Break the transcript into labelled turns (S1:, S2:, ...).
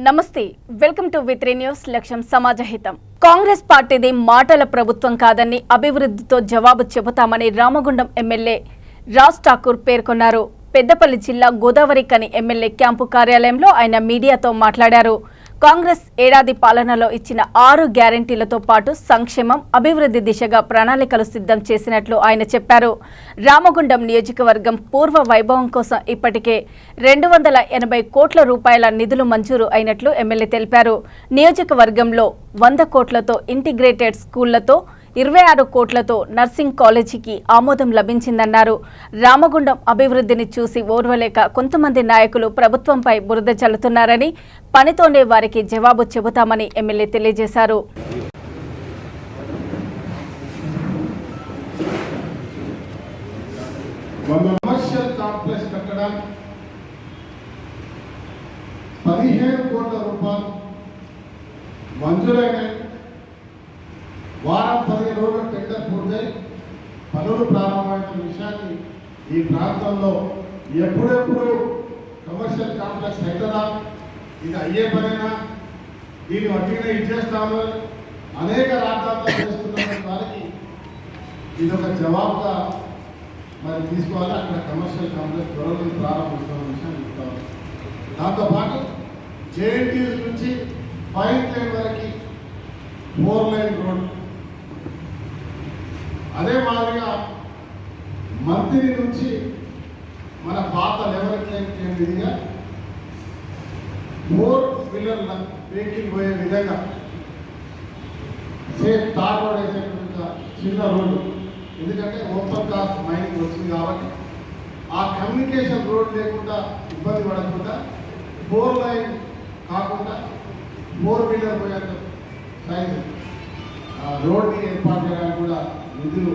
S1: నమస్తే welcome to వి3 news లక్ష్యం సమాజహితం కాంగ్రెస్ పార్టీది మాటల ప్రభుత్వం కాదని అభివృద్ధితో జవాబు చెబుతామని రామగుండం ఎమ్మెల్యే రాజ్ ఠాకూర్ పేర్కొన్నారు. పెద్దపల్లి జిల్లా గోదావరికని ఎమ్మెల్యే క్యాంపు కార్యాలయంలో ఆయన మీడియాతో మాట్లాడారు. కాంగ్రెస్ ఏడాది పాలనలో ఇచ్చిన 6 గ్యారెంటీలతో పాటు సంక్షేమం అభివృద్ధి దిశగా ప్రణాళికలు సిద్ధం చేసినట్లు ఆయన చెప్పారు. రామగుండం నియోజకవర్గం పూర్వ వైభవం కోసం ఇప్పటికే 280 కోట్ల రూపాయల నిధులు మంజూరు అయినట్లు ఎమ్మెల్యే తెలిపారు. నియోజకవర్గంలో 100 కోట్లతో ఇంటిగ్రేటెడ్ స్కూళ్లతో 26 కోట్లతో నర్సింగ్ కాలేజీకి ఆమోదం లభించిందన్నారు. రామగుండం అభివృద్ధిని చూసి ఓర్వలేక కొంతమంది నాయకులు ప్రభుత్వంపై బురద చల్లుతున్నారని, పనితోనే వారికి జవాబు చెబుతామని ఎమ్మెల్యే తెలియజేశారు.
S2: వారం 10 రోజుల టెండర్ పూర్తయి పనులు ప్రారంభమైన విషయాన్ని ఈ ప్రాంతంలో ఎప్పుడెప్పుడు కమర్షియల్ కాంప్లెక్స్ అవుతుందా, ఇది అయ్యే పనైనా, దీన్ని వడ్డీనే ఇచ్చేస్తాము అనేక రాష్ట్రాల్లో చేస్తున్న వారికి ఇది ఒక జవాబుగా మరి తీసుకోవాలి. అక్కడ కమర్షియల్ కాంప్లెక్స్ త్వరలో ప్రారంభిస్తున్న విషయాన్ని చెప్తాము. దాంతోపాటు జేఎన్టీయూస్ నుంచి 5 లైన్ వరకు 4 లైన్ రోడ్, అదే మాదిరిగా మంత్రి నుంచి మన పాత లెవెల్ విధిగా 4 వీలర్ల వెహికల్ పోయే విధంగా సేఫ్ తార్ రోడ్ అయితే చిన్న రోడ్డు, ఎందుకంటే ఓపెన్ కాస్ట్ మైనింగ్ వచ్చింది కాబట్టి ఆ కమ్యూనికేషన్ రోడ్ లేకుండా ఇబ్బంది పడకుండా 4 లైన్ కాకుండా 4 వీలర్ పోయేంత సైజు రోడ్ని ఏర్పాటు చేయడానికి కూడా నిధులు